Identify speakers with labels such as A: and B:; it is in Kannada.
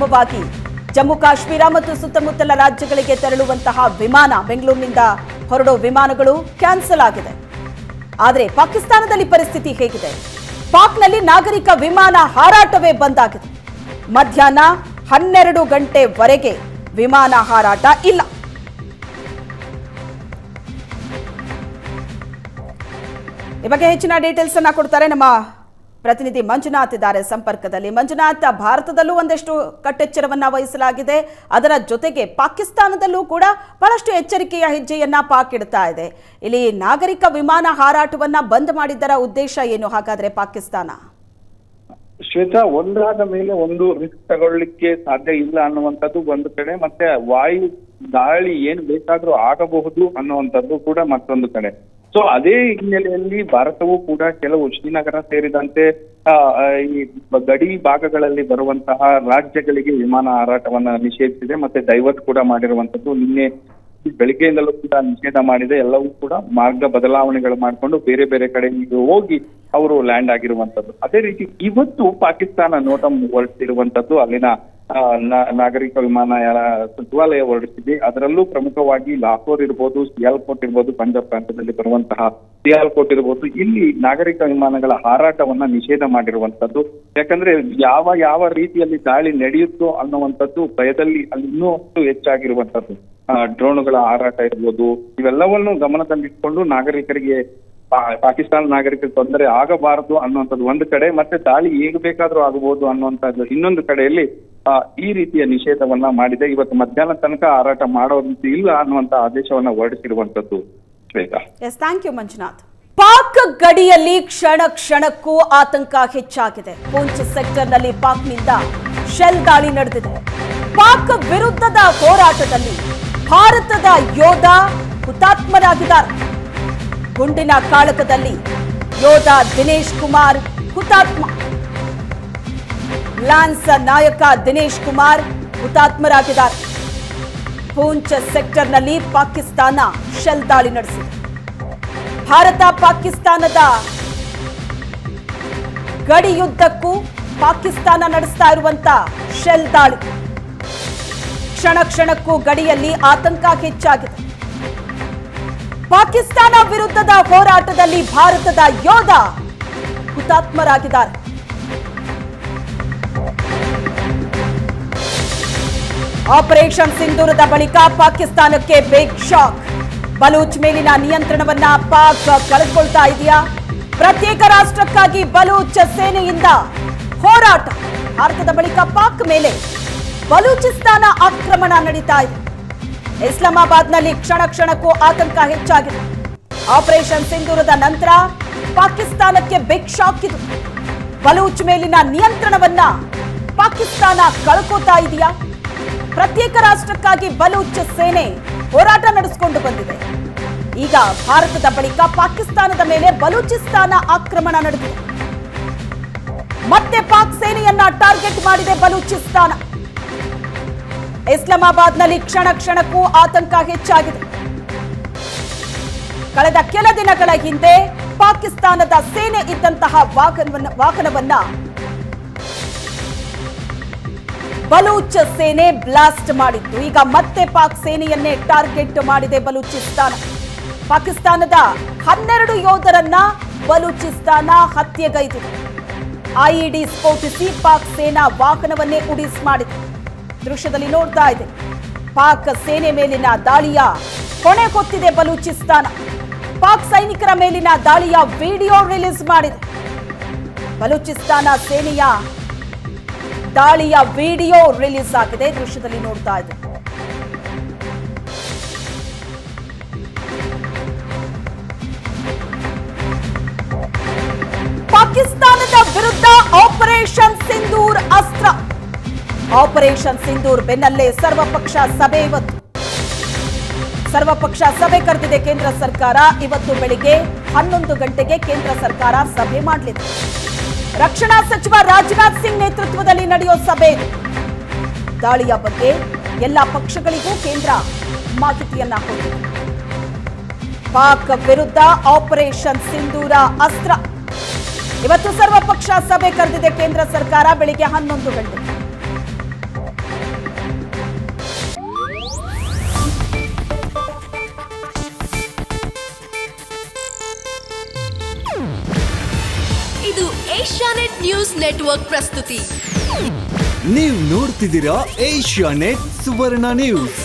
A: ವಾಗಿ ಜಮ್ಮು ಕಾಶ್ಮೀರ ಮತ್ತು ಸುತ್ತಮುತ್ತಲ ರಾಜ್ಯಗಳಿಗೆ ತೆರಳುವಂತಹ ವಿಮಾನ ಬೆಂಗಳೂರಿನಿಂದ ಹೊರಡೋ ವಿಮಾನಗಳು ಕ್ಯಾನ್ಸಲ್ ಆಗಿದೆ. ಆದರೆ ಪಾಕಿಸ್ತಾನದಲ್ಲಿ ಪರಿಸ್ಥಿತಿ ಹೇಗಿದೆ? ಪಾಕ್ನಲ್ಲಿ ನಾಗರಿಕ ವಿಮಾನ ಹಾರಾಟವೇ ಬಂದ್ ಆಗಿದೆ. ಮಧ್ಯಾಹ್ನ 12 ಗಂಟೆವರೆಗೆ ವಿಮಾನ ಹಾರಾಟ ಇಲ್ಲ. ಈ ಬಗ್ಗೆ ಹೆಚ್ಚಿನ ಡೀಟೇಲ್ಸ್ ಅನ್ನ ಕೊಡ್ತಾರೆ ನಮ್ಮ ಪ್ರತಿನಿಧಿ ಮಂಜುನಾಥ್ ಇದ್ದಾರೆ ಸಂಪರ್ಕದಲ್ಲಿ. ಮಂಜುನಾಥ್, ಭಾರತದಲ್ಲೂ ಒಂದಷ್ಟು ಕಟ್ಟೆಚ್ಚರವನ್ನ ವಹಿಸಲಾಗಿದೆ. ಅದರ ಜೊತೆಗೆ ಪಾಕಿಸ್ತಾನದಲ್ಲೂ ಕೂಡ ಬಹಳಷ್ಟು ಎಚ್ಚರಿಕೆಯ ಹೆಜ್ಜೆಯನ್ನ ಪಾಕ್ ಇಡ್ತಾ ಇದೆ. ಇಲ್ಲಿ ನಾಗರಿಕ ವಿಮಾನ ಹಾರಾಟವನ್ನ ಬಂದ್ ಮಾಡಿದ್ದರ ಉದ್ದೇಶ ಏನು ಹಾಗಾದ್ರೆ ಪಾಕಿಸ್ತಾನ?
B: ಶ್ವೇತಾ, ಒಂದಾದ ಮೇಲೆ ಒಂದು ರಿಸ್ಕ್ ತಗೊಳ್ಳಿಕ್ಕೆ ಸಾಧ್ಯ ಇಲ್ಲ ಅನ್ನುವಂಥದ್ದು ಒಂದು ಕಡೆ, ಮತ್ತೆ ವಾಯು ದಾಳಿ ಏನ್ ಬೇಕಾದ್ರೂ ಆಗಬಹುದು ಅನ್ನುವಂಥದ್ದು ಕೂಡ ಮತ್ತೊಂದು ಕಡೆ. ಸೊ ಅದೇ ಹಿನ್ನೆಲೆಯಲ್ಲಿ ಭಾರತವು ಕೂಡ ಕೆಲವು ಶ್ರೀನಗರ ಸೇರಿದಂತೆ ಈ ಗಡಿ ಭಾಗಗಳಲ್ಲಿ ಬರುವಂತಹ ರಾಜ್ಯಗಳಿಗೆ ವಿಮಾನ ಹಾರಾಟವನ್ನ ನಿಷೇಧಿಸಿದೆ, ಮತ್ತೆ ಡೈವರ್ಟ್ ಕೂಡ ಮಾಡಿರುವಂತದ್ದು. ನಿನ್ನೆ ಬೆಳಿಗ್ಗೆಯಿಂದಲೂ ಕೂಡ ನಿಷೇಧ ಮಾಡಿದೆ. ಎಲ್ಲವೂ ಕೂಡ ಮಾರ್ಗ ಬದಲಾವಣೆಗಳು ಮಾಡಿಕೊಂಡು ಬೇರೆ ಬೇರೆ ಕಡೆ ಹೋಗಿ ಅವರು ಲ್ಯಾಂಡ್ ಆಗಿರುವಂತದ್ದು. ಅದೇ ರೀತಿ ಇವತ್ತು ಪಾಕಿಸ್ತಾನ ನೋಟ ಹೊರಟಿರುವಂತದ್ದು ಅಲ್ಲಿನ ನಾಗರಿಕ ವಿಮಾನಯಾನ ಸಚಿವಾಲಯ ಹೊರಡಿಸಿದೆ. ಅದರಲ್ಲೂ ಪ್ರಮುಖವಾಗಿ ಲಾಹೋರ್ ಇರ್ಬೋದು, ಸಿಯಾಲ್ಕೋಟ್ ಇರ್ಬೋದು, ಪಂಜಾಬ್ ಪ್ರಾಂತ್ಯದಲ್ಲಿ ಬರುವಂತಹ ಸಿಯಾಲ್ಕೋಟ್ ಇರ್ಬೋದು, ಇಲ್ಲಿ ನಾಗರಿಕ ವಿಮಾನಗಳ ಹಾರಾಟವನ್ನ ನಿಷೇಧ ಮಾಡಿರುವಂತದ್ದು. ಯಾಕಂದ್ರೆ ಯಾವ ರೀತಿಯಲ್ಲಿ ದಾಳಿ ನಡೆಯುತ್ತೋ ಅನ್ನುವಂಥದ್ದು ಭಯದಲ್ಲಿ ಅಲ್ಲಿ ಇನ್ನೂ ಹೆಚ್ಚಾಗಿರುವಂತದ್ದು. ಡ್ರೋನ್ಗಳ ಹಾರಾಟ ಇರ್ಬೋದು, ಇವೆಲ್ಲವನ್ನು ಗಮನದಲ್ಲಿಟ್ಕೊಂಡು ನಾಗರಿಕರಿಗೆ ಪಾಕಿಸ್ತಾನ ನಾಗರಿಕರಿಗೆ ತೊಂದರೆ ಆಗಬಾರದು ಅನ್ನುವಂಥದ್ದು ಒಂದು ಕಡೆ, ಮತ್ತೆ ದಾಳಿ ಹೇಗೆ ಬೇಕಾದ್ರೂ ಆಗಬಹುದು ಅನ್ನುವಂಥದ್ದು ಇನ್ನೊಂದು ಕಡೆಯಲ್ಲಿ ಈ ರೀತಿಯ ನಿಷೇಧವನ್ನ ಮಾಡಿದೆ. ಇವತ್ತು ಮಧ್ಯಾಹ್ನ ತನಕ ಹಾರಾಟ ಮಾಡೋದು ಇಲ್ಲ ಅನ್ನುವಂತ ಆದೇಶವನ್ನ ಹೊರಡಿಸಿರುವಂತದ್ದು. Shweta,
A: thank you Manjunath. ಪಾಕ್ ಗಡಿಯಲ್ಲಿ ಕ್ಷಣ ಕ್ಷಣಕ್ಕೂ ಆತಂಕ ಹೆಚ್ಚಾಗಿದೆ. ಪೂಂಚ್ ಸೆಕ್ಟರ್ನಲ್ಲಿ ಪಾಕ್ನಿಂದ ಶೆಲ್ ದಾಳಿ ನಡೆದಿದೆ. ಪಾಕ್ ವಿರುದ್ಧದ ಹೋರಾಟದಲ್ಲಿ ಭಾರತದ ಯೋಧ ಹುತಾತ್ಮರಾಗಿದ್ದಾರೆ. ಗುಂಡಿನ ಕಾಳಕದಲ್ಲಿ ಯೋಧ ದಿನೇಶ್ ಕುಮಾರ್ ಹುತಾತ್ಮ. ಲಾನ್ಸ್ ನಾಯಕ ದಿನೇಶ್ ಕುಮಾರ್ ಹುತಾತ್ಮರಾಗಿದ್ದಾರೆ. ಪೂಂಚ್ ಸೆಕ್ಟರ್ನಲ್ಲಿ ಪಾಕಿಸ್ತಾನ ಶೆಲ್ ದಾಳಿ ನಡೆಸಿದೆ. ಭಾರತ ಪಾಕಿಸ್ತಾನದ ಗಡಿಯುದ್ದಕ್ಕೂ ಪಾಕಿಸ್ತಾನ ನಡೆಸ್ತಾ ಇರುವಂತ ಶೆಲ್ ದಾಳಿ ಕ್ಷಣ ಕ್ಷಣಕ್ಕೂ ಗಡಿಯಲ್ಲಿ ಆತಂಕ ಹೆಚ್ಚಾಗಿದೆ. ಪಾಕಿಸ್ತಾನ ವಿರುದ್ಧದ ಹೋರಾಟದಲ್ಲಿ ಭಾರತದ ಯೋಧ ಹುತಾತ್ಮರಾಗಿದ್ದಾರೆ. ಆಪರೇಷನ್ ಸಿಂಧೂರದ ಬಳಿಕ ಪಾಕಿಸ್ತಾನಕ್ಕೆ ಬಿಗ್ ಶಾಕ್. ಬಲೂಚ್ ಮೇಲಿನ ನಿಯಂತ್ರಣವನ್ನ ಪಾಕ್ ಕಳೆದುಕೊಳ್ತಾ ಇದೆಯಾ? ಪ್ರತ್ಯೇಕ ರಾಷ್ಟ್ರಕ್ಕಾಗಿ ಬಲೂಚ್ ಸೇನೆಯಿಂದ ಹೋರಾಟ. ಭಾರತದ ಬಳಿಕ ಪಾಕ್ ಮೇಲೆ ಬಲೂಚಿಸ್ತಾನ ಆಕ್ರಮಣ ನಡೀತಾ ಇದೆ. ಇಸ್ಲಾಮಾಬಾದ್ನಲ್ಲಿ ಕ್ಷಣ ಕ್ಷಣಕ್ಕೂ ಆತಂಕ ಹೆಚ್ಚಾಗಿದೆ. ಆಪರೇಷನ್ ಸಿಂಧೂರದ ನಂತರ ಪಾಕಿಸ್ತಾನಕ್ಕೆ ಬಿಗ್ ಶಾಕ್ ಇದು. ಬಲೂಚ್ ಮೇಲಿನ ನಿಯಂತ್ರಣವನ್ನ ಪಾಕಿಸ್ತಾನ ಕಳ್ಕೋತಾ ಇದೆಯಾ? ಪ್ರತ್ಯೇಕ ರಾಷ್ಟ್ರಕ್ಕಾಗಿ ಬಲೂಚ್ ಸೇನೆ ಹೋರಾಟ ನಡೆಸಿಕೊಂಡು ಬಂದಿದೆ. ಈಗ ಭಾರತದ ಬಳಿಕ ಪಾಕಿಸ್ತಾನದ ಮೇಲೆ ಬಲೂಚಿಸ್ತಾನ ಆಕ್ರಮಣ ನಡೆದಿದೆ. ಮತ್ತೆ ಪಾಕ್ ಸೇನೆಯನ್ನ ಟಾರ್ಗೆಟ್ ಮಾಡಿದೆ ಬಲೂಚಿಸ್ತಾನ. ಇಸ್ಲಾಮಾಬಾದ್ನಲ್ಲಿ ಕ್ಷಣ ಕ್ಷಣಕ್ಕೂ ಆತಂಕ ಹೆಚ್ಚಾಗಿದೆ. ಕಳೆದ ಕೆಲ ದಿನಗಳ ಹಿಂದೆ ಪಾಕಿಸ್ತಾನದ ಸೇನೆ ಇದ್ದಂತಹ ವಾಹನವನ್ನ ಬಲೂಚ್ ಸೇನೆ ಬ್ಲಾಸ್ಟ್ ಮಾಡಿತ್ತು. ಈಗ ಮತ್ತೆ ಪಾಕ್ ಸೇನೆಯನ್ನೇ ಟಾರ್ಗೆಟ್ ಮಾಡಿದೆ ಬಲೂಚಿಸ್ತಾನ. ಪಾಕಿಸ್ತಾನದ 12 ಯೋಧರನ್ನ ಬಲೂಚಿಸ್ತಾನ ಹತ್ಯೆಗೈದಿದೆ. ಐಇಡಿ ಸ್ಫೋಟಿಸಿ ಪಾಕ್ ಸೇನಾ ವಾಹನವನ್ನೇ ಉಡಿಸ್ ಮಾಡಿದೆ. ದೃಶ್ಯದಲ್ಲಿ ನೋಡ್ತಾ ಇದೆ. ಪಾಕ್ ಸೇನೆ ಮೇಲಿನ ದಾಳಿಯ ಹೊಣೆ ಹೊತ್ತಿದೆ ಬಲೂಚಿಸ್ತಾನ. ಪಾಕ್ ಸೈನಿಕರ ಮೇಲಿನ ದಾಳಿಯ ವಿಡಿಯೋ ರಿಲೀಸ್ ಮಾಡಿದೆ. ಬಲೂಚಿಸ್ತಾನ ಸೇನೆಯ ದಾಳಿಯ ವಿಡಿಯೋ ರಿಲೀಸ್ ಆಗಿದೆ. ದೃಶ್ಯದಲ್ಲಿ ನೋಡ್ತಾ ಇದೆ. ಪಾಕಿಸ್ತಾನದ ವಿರುದ್ಧ ಆಪರೇಷನ್ ಸಿಂಧೂರ್ ಅಸ್ತ್ರ. ಆಪರೇಷನ್ ಸಿಂಧೂರ್ ಬೆನ್ನಲ್ಲೇ ಸರ್ವಪಕ್ಷ ಸಭೆ. ಇವತ್ತು ಸರ್ವಪಕ್ಷ ಸಭೆ ಕರೆದಿದೆ ಕೇಂದ್ರ ಸರ್ಕಾರ. ಇವತ್ತು ಬೆಳಿಗ್ಗೆ 11 ಗಂಟೆಗೆ ಕೇಂದ್ರ ಸರ್ಕಾರ ಸಭೆ ಮಾಡಲಿದೆ. ರಕ್ಷಣಾ ಸಚಿವ ರಾಜನಾಥ್ ಸಿಂಗ್ ನೇತೃತ್ವದಲ್ಲಿ ನಡೆಯೋ ಸಭೆ. ದಾಳಿಯ ಬಗ್ಗೆ ಎಲ್ಲ ಪಕ್ಷಗಳಿಗೂ ಕೇಂದ್ರ ಮಾಹಿತಿಯನ್ನ ಕೊಟ್ಟಿದೆ. ಪಾಕ್ ವಿರುದ್ಧ ಆಪರೇಷನ್ ಸಿಂಧೂರ ಅಸ್ತ್ರ. ಇವತ್ತು ಸರ್ವಪಕ್ಷ ಸಭೆ ಕರೆದಿದೆ ಕೇಂದ್ರ ಸರ್ಕಾರ ಬೆಳಿಗ್ಗೆ 11 ಗಂಟೆಗೆ.
C: ಏಷ್ಯಾನೆಟ್ ನ್ಯೂಸ್ ನೆಟ್ವರ್ಕ್ ಪ್ರಸ್ತುತಿ.
D: ನೀವು ನೋಡ್ತಿದ್ದೀರಾ ಏಷ್ಯಾನೆಟ್ ಸುವರ್ಣ ನ್ಯೂಸ್.